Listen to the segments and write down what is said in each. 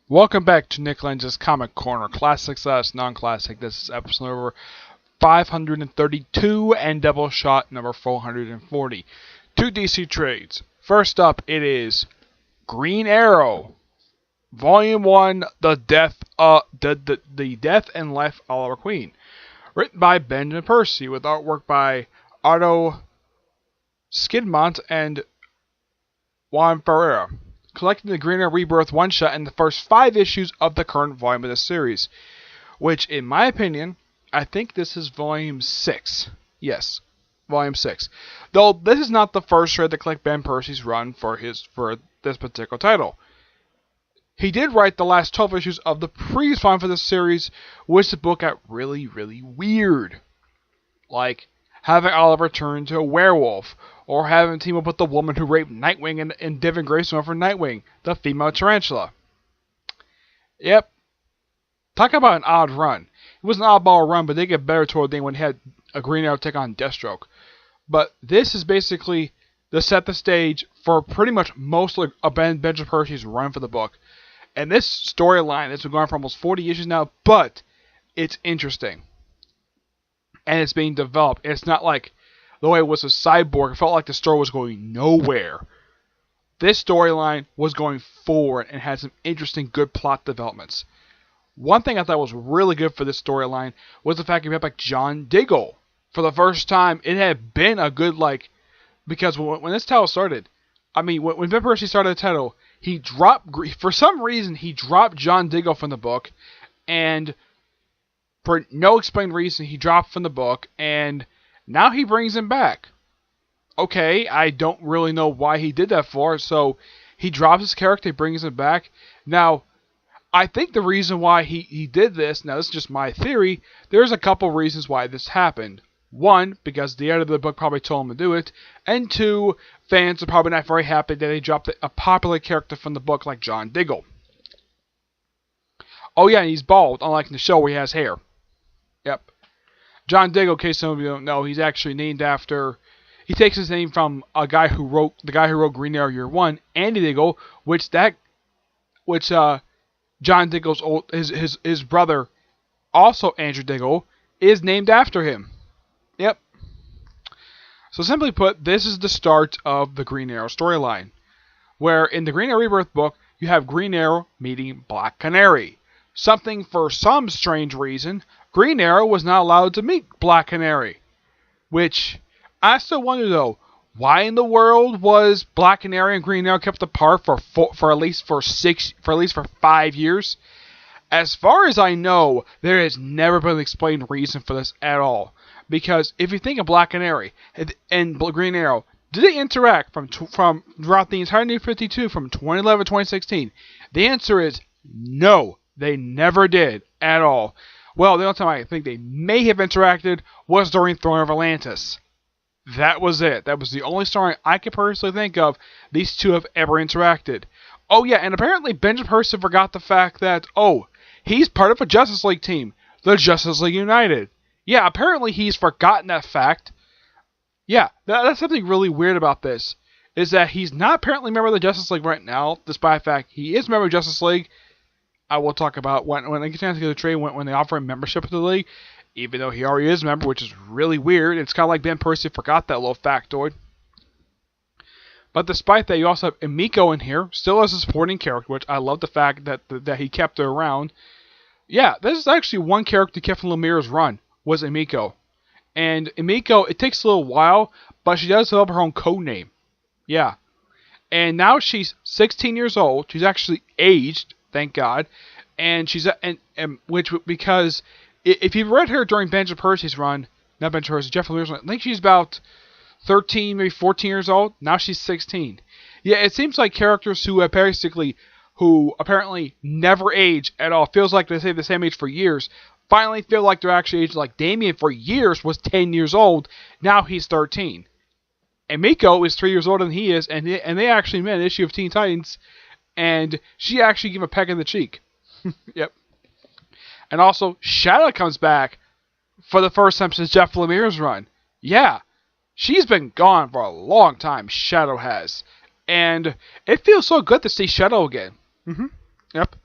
Welcome back to Nick Lenz's Comic Corner, classic slash non-classic. This is episode number 532 and Doubleshot number 440. Two DC trades. First up, it is Green Arrow, Volume 1, The Death and Life of Oliver Queen. Written by Benjamin Percy, with artwork by Otto Skidmont and Juan Ferreira. Collecting the Green Arrow Rebirth one-shot in the first 5 issues of the current volume of the series. Which, in my opinion, I think this is Volume 6. Yes, Volume 6. Though this is not the first trade to collect Ben Percy's run for this particular title. He did write the last 12 issues of the previous volume for this series, which the book got really, really weird. Like having Oliver turn into a werewolf, or having him team up with the woman who raped Nightwing and Devin Grayson for Nightwing, the female tarantula. Yep. Talk about an odd run. It was an oddball run, but they get better toward the end when he had a Green Arrow take on Deathstroke. But this is basically to set the stage for pretty much most of Benjamin Percy's run for the book. And this storyline has been going for almost 40 issues now, but it's interesting. And it's being developed. It's not like the way it was a Cyborg. It felt like the story was going nowhere. This storyline was going forward and had some interesting, good plot developments. One thing I thought was really good for this storyline was the fact you had like John Diggle. For the first time, it had been a good, because when this title started, when Ben Percy started the title, for some reason, he dropped John Diggle from the book, and for no explained reason, he dropped from the book, and now he brings him back. Okay, I don't really know why he did that for, so he drops his character, he brings him back. Now, I think the reason why he did this, now this is just my theory, there's a couple reasons why this happened. One, because the editor of the book probably told him to do it, and two, fans are probably not very happy that they dropped a popular character from the book like John Diggle. Oh yeah, and he's bald, unlike in the show where he has hair. Yep. John Diggle, in case some of you don't know, he's actually named after... He takes his name from the guy who wrote Green Arrow Year 1, Andy Diggle, which John Diggle's his brother, also Andrew Diggle, is named after him. Yep. So simply put, this is the start of the Green Arrow storyline, where in the Green Arrow Rebirth book, you have Green Arrow meeting Black Canary. Something for some strange reason, Green Arrow was not allowed to meet Black Canary. Which, I still wonder though, why in the world was Black Canary and Green Arrow kept apart for at least 5 years? As far as I know, there has never been an explained reason for this at all. Because if you think of Black Canary and Green Arrow, did they interact from throughout the entire New 52 from 2011 to 2016? The answer is no. They never did at all. Well, the only time I think they may have interacted was during Throne of Atlantis. That was it. That was the only story I could personally think of these two have ever interacted. Oh yeah, and apparently Benjamin Percy forgot the fact that, he's part of a Justice League team. The Justice League United. Yeah, apparently he's forgotten that fact. Yeah, that's something really weird about this. Is that he's not apparently a member of the Justice League right now, despite the fact he is a member of Justice League. I will talk about when I get down to the trade when they offer him membership to the league, even though he already is a member, which is really weird. It's kind of like Ben Percy forgot that little factoid. But despite that, you also have Emiko in here, still as a supporting character, which I love the fact that he kept her around. Yeah, this is actually one character kept from Lemire's run, was Emiko. And Emiko, it takes a little while, but she does develop her own code name. Yeah. And now she's 16 years old. She's actually aged, thank God. And she's because if you've read her during Benjamin Percy's run, not Benjamin Percy, Jeff Lemire's run, I think she's about 13, maybe 14 years old. Now she's 16. Yeah, it seems like characters who apparently never age at all, feels like they stay the same age for years, finally feel like they're actually aged. Like Damien for years was 10 years old. Now he's 13. And Miko is 3 years older than he is, and they actually met an issue of Teen Titans, and she actually gave him a peck in the cheek. Yep. And also, Shadow comes back for the first time since Jeff Lemire's run. Yeah. She's been gone for a long time, Shadow has. And it feels so good to see Shadow again. Yep.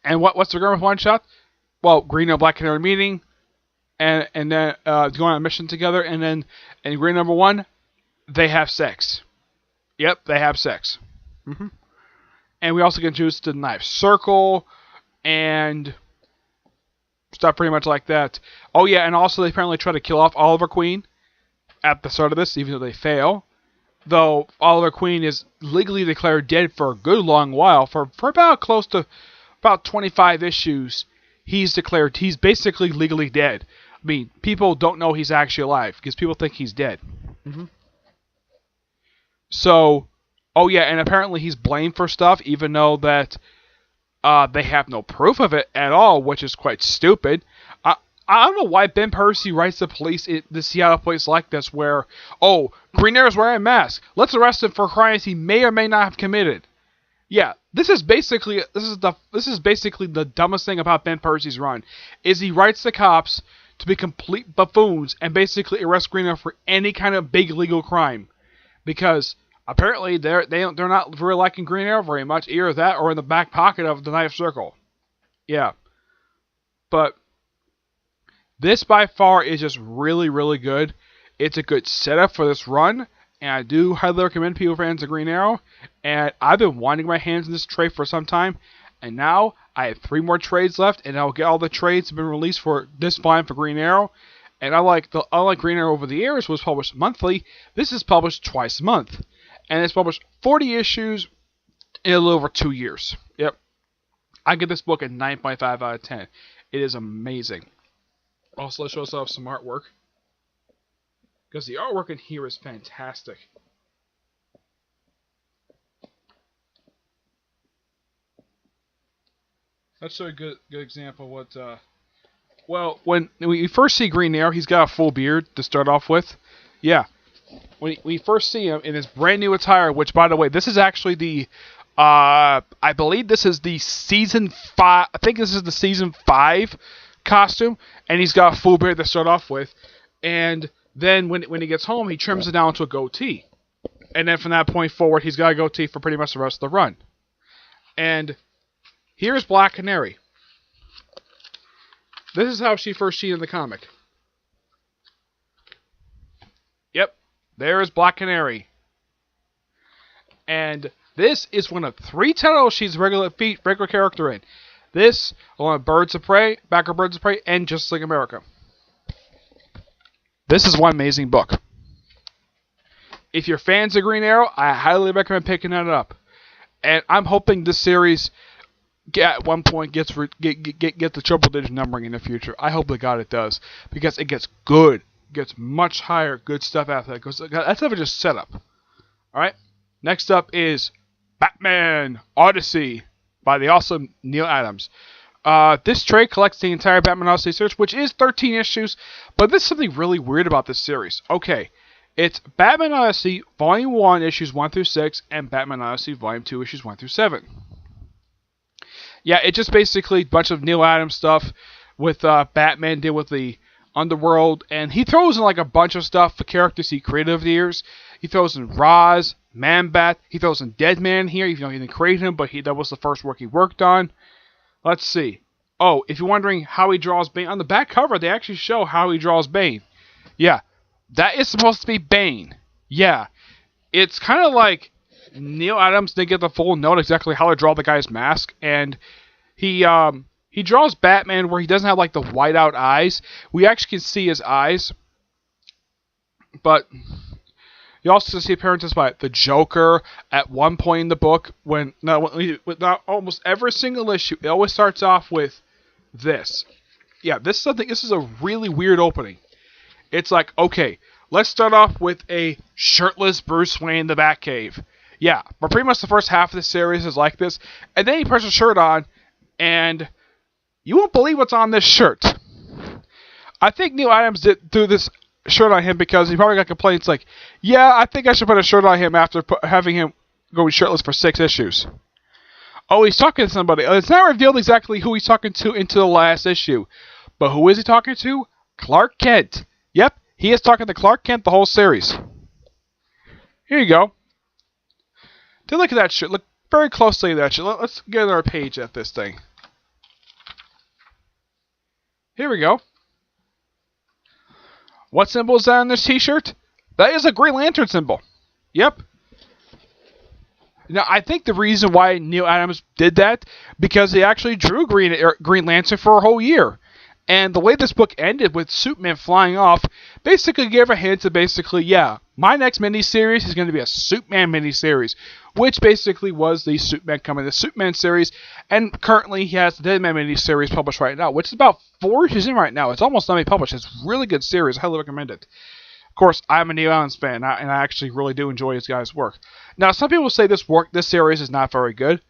And what's the agreement with one shot? Well, Green and Black Canary meeting, and then going on a mission together, and then in Green number 1, they have sex. Yep, they have sex. And we also get introduced to the Knife Circle and stuff pretty much like that. Oh yeah, and also they apparently try to kill off Oliver Queen at the start of this, even though they fail. Though Oliver Queen is legally declared dead for a good long while, for about close to about 25 issues, he's basically legally dead. I mean, people don't know he's actually alive because people think he's dead. So, oh yeah, and apparently he's blamed for stuff, even though that they have no proof of it at all, which is quite stupid. I don't know why Ben Percy writes the police, the Seattle police like this, where, oh, Green Arrow's wearing a mask. Let's arrest him for crimes he may or may not have committed. Yeah, this is basically the dumbest thing about Ben Percy's run, is he writes the cops to be complete buffoons and basically arrest Green Arrow for any kind of big legal crime, because apparently they're not really liking Green Arrow very much, either that or in the back pocket of the Knife Circle. Yeah, but this by far is just really, really good. It's a good setup for this run, and I do highly recommend people fans of Green Arrow. And I've been wanting my hands in this trade for some time, and now I have 3 more trades left, and I'll get all the trades that have been released for this volume for Green Arrow. And unlike Green Arrow Over the Years was published monthly, this is published twice a month, and it's published 40 issues in a little over 2 years. Yep, I give this book a 9.5 out of 10. It is amazing. Also, let's show us off some artwork, because the artwork in here is fantastic. Let's show a good example of what. Well, when we first see Green Arrow, he's got a full beard to start off with. Yeah, when we first see him in his brand new attire, which, by the way, this is actually the. I believe this is the season 5. I think this is the season 5 costume, and he's got a full beard to start off with, and then when he gets home, he trims it down to a goatee, and then from that point forward, he's got a goatee for pretty much the rest of the run. And here's Black Canary. This is how she first seen in the comic. Yep, there is Black Canary, and this is one of 3 titles she's regular character in. This, along with Birds of Prey, Back of Birds of Prey, and Just Like America. This is one amazing book. If you're fans of Green Arrow, I highly recommend picking that up. And I'm hoping this series at one point gets the triple-digit numbering in the future. I hope to God it does, because it gets good, gets much higher good stuff after that. Because that stuff is just set up. All right. Next up is Batman Odyssey by the awesome Neil Adams. This trade collects the entire Batman Odyssey series, which is 13 issues, but there's something really weird about this series. Okay, it's Batman Odyssey Volume 1, Issues 1 through 6, and Batman Odyssey Volume 2, Issues 1 through 7. Yeah, it's just basically a bunch of Neil Adams stuff with Batman did with the Underworld, and he throws in like a bunch of stuff for characters he created over the years. He throws in Roz, Man-Bat, he throws in Deadman here, even though he didn't create him, but that was the first work he worked on. Let's see. Oh, if you're wondering how he draws Bane, on the back cover they actually show how he draws Bane. Yeah, that is supposed to be Bane. Yeah, it's kind of like Neil Adams didn't get the full note exactly how to draw the guy's mask, and he draws Batman where he doesn't have like the whiteout eyes. We actually can see his eyes, but you also see appearances by the Joker at one point in the book with not almost every single issue. It always starts off with this. Yeah, this is a really weird opening. It's like, okay, let's start off with a shirtless Bruce Wayne in the Batcave. Yeah, but pretty much the first half of the series is like this, and then he puts a shirt on, and you won't believe what's on this shirt. I think Neil Adams threw this shirt on him because he probably got complaints like, yeah, I think I should put a shirt on him after having him go shirtless for 6 issues. Oh, he's talking to somebody. It's not revealed exactly who he's talking to into the last issue. But who is he talking to? Clark Kent. Yep, he is talking to Clark Kent the whole series. Here you go. Take a look at that shirt. Look very closely at that shirt. Let's get another page at this thing. Here we go. What symbol is that on this t-shirt? That is a Green Lantern symbol. Yep. Now, I think the reason why Neil Adams did that, because he actually drew Green Lantern for a whole year. And the way this book ended with Superman flying off basically gave a hint to basically, yeah, my next miniseries is going to be a Superman miniseries, which basically was the Superman Coming to Superman series. And currently he has the Deadman miniseries published right now, which is about 4 issues in right now. It's almost not being published. It's a really good series. I highly recommend it. Of course, I'm a Neil Adams fan, and I actually really do enjoy this guy's work. Now, some people say this series is not very good.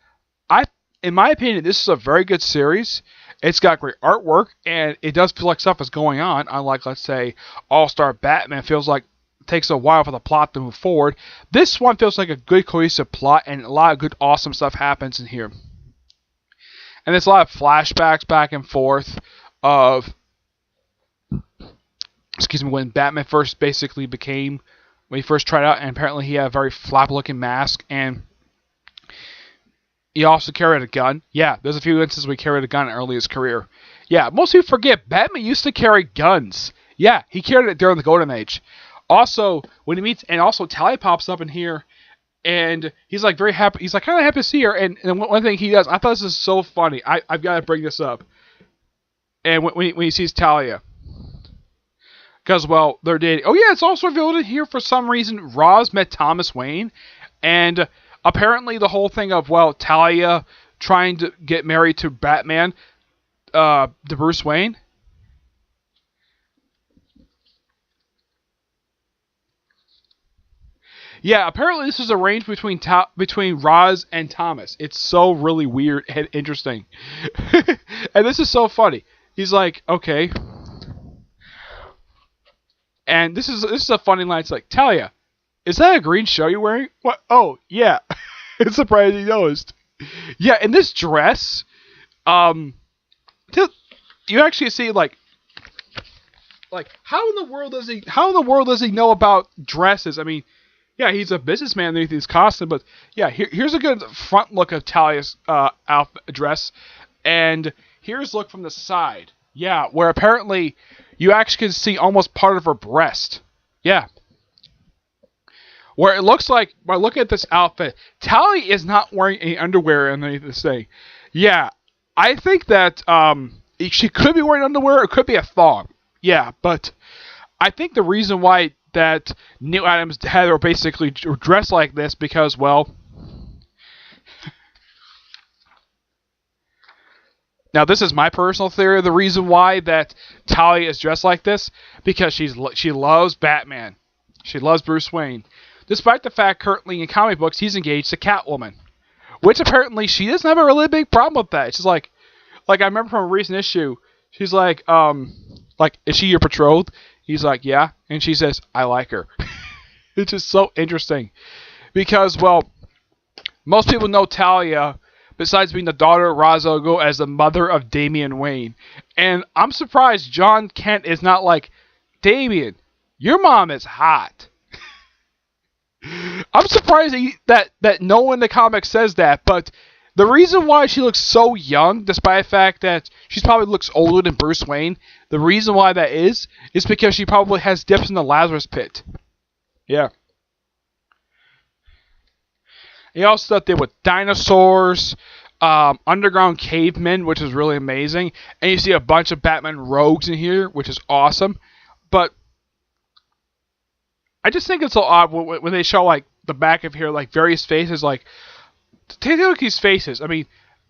In my opinion, this is a very good series. It's got great artwork, and it does feel like stuff is going on. Unlike, let's say, All-Star Batman, feels like it takes a while for the plot to move forward. This one feels like a good cohesive plot, and a lot of good, awesome stuff happens in here. And there's a lot of flashbacks back and forth of, when Batman first basically when he first tried out, and apparently he had a very flap-looking mask, and he also carried a gun. Yeah, there's a few instances where he carried a gun early in his career. Yeah, most people forget, Batman used to carry guns. Yeah, he carried it during the Golden Age. Also, when he meets, and also Talia pops up in here, and he's like very happy. He's like kind of happy to see her, and one thing he does, I thought this is so funny. I've got to bring this up. And when he sees Talia. Because, well, they're dating. Oh, yeah, it's also revealed in here for some reason Roz met Thomas Wayne. And apparently the whole thing of, well, Talia trying to get married to Batman, to Bruce Wayne. Yeah, apparently this was arranged between Roz and Thomas. It's so really weird and interesting. And this is so funny. He's like, okay. And this is a funny line. It's like, Talia, is that a green shirt you're wearing? What? Oh, yeah. It's surprising you noticed. Yeah, in this dress, you actually see like how in the world does he know about dresses? I mean, yeah, he's a businessman underneath his costume, but yeah, here's a good front look of Talia's outfit dress, and here's a look from the side. Yeah, where apparently you actually can see almost part of her breast. Yeah. Where it looks like, by looking at this outfit, Talia is not wearing any underwear underneath this thing. Yeah, I think that she could be wearing underwear, or it could be a thong. Yeah, but I think the reason why that Neil Adams had her basically dressed like this, because, well, now, this is my personal theory of the reason why that Talia is dressed like this, because she loves Batman. She loves Bruce Wayne. Despite the fact currently in comic books he's engaged to Catwoman, which apparently she doesn't have a really big problem with that. She's like I remember from a recent issue, she's like, is she your betrothed? He's like, yeah. And she says, I like her. It's just so interesting. Because, well, most people know Talia, besides being the daughter of Ra's al Ghul, as the mother of Damian Wayne. And I'm surprised John Kent is not like, Damian, your mom is hot. I'm surprised that no one in the comics says that, but the reason why she looks so young, despite the fact that she probably looks older than Bruce Wayne, the reason why that is because she probably has dips in the Lazarus pit. Yeah. He also stuff there with dinosaurs, underground cavemen, which is really amazing, and you see a bunch of Batman rogues in here, which is awesome. But I just think it's so odd when they show like the back of here, like various faces. Like, take a look at these faces. I mean,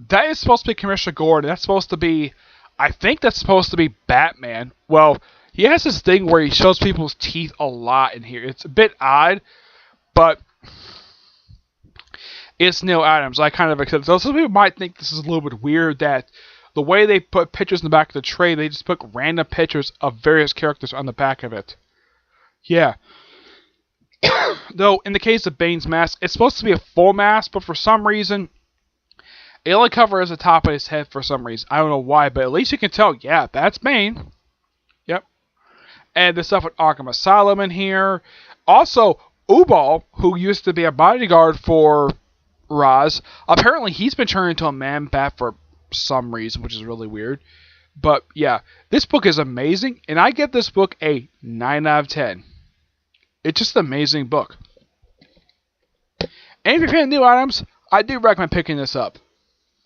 that is supposed to be Commissioner Gordon. That's supposed to be, I think that's supposed to be Batman. Well, he has this thing where he shows people's teeth a lot in here. It's a bit odd, but it's Neil Adams. I kind of accept it. So some people might think this is a little bit weird that the way they put pictures in the back of the tray, they just put random pictures of various characters on the back of it. Yeah. Though, in the case of Bane's mask, it's supposed to be a full mask, but for some reason, it only covers the top of his head for some reason. I don't know why, but at least you can tell, yeah, that's Bane. Yep. And the stuff with Arkham Asylum in here. Also, Ubal, who used to be a bodyguard for Ra's, apparently he's been turned into a man-bat for some reason, which is really weird. But yeah, this book is amazing, and I give this book a 9 out of 10. It's just an amazing book. And if you're a fan of Neil Adams, I do recommend picking this up.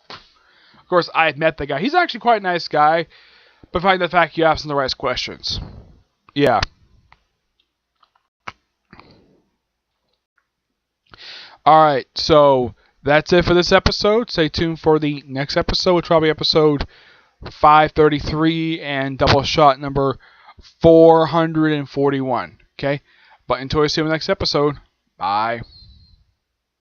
Of course, I had met the guy. He's actually quite a nice guy, but find the fact you ask him the right questions. Yeah. Alright, so that's it for this episode. Stay tuned for the next episode, which will probably be episode 533 and Doubleshot number 441. Okay? But until we see you in the next episode, bye.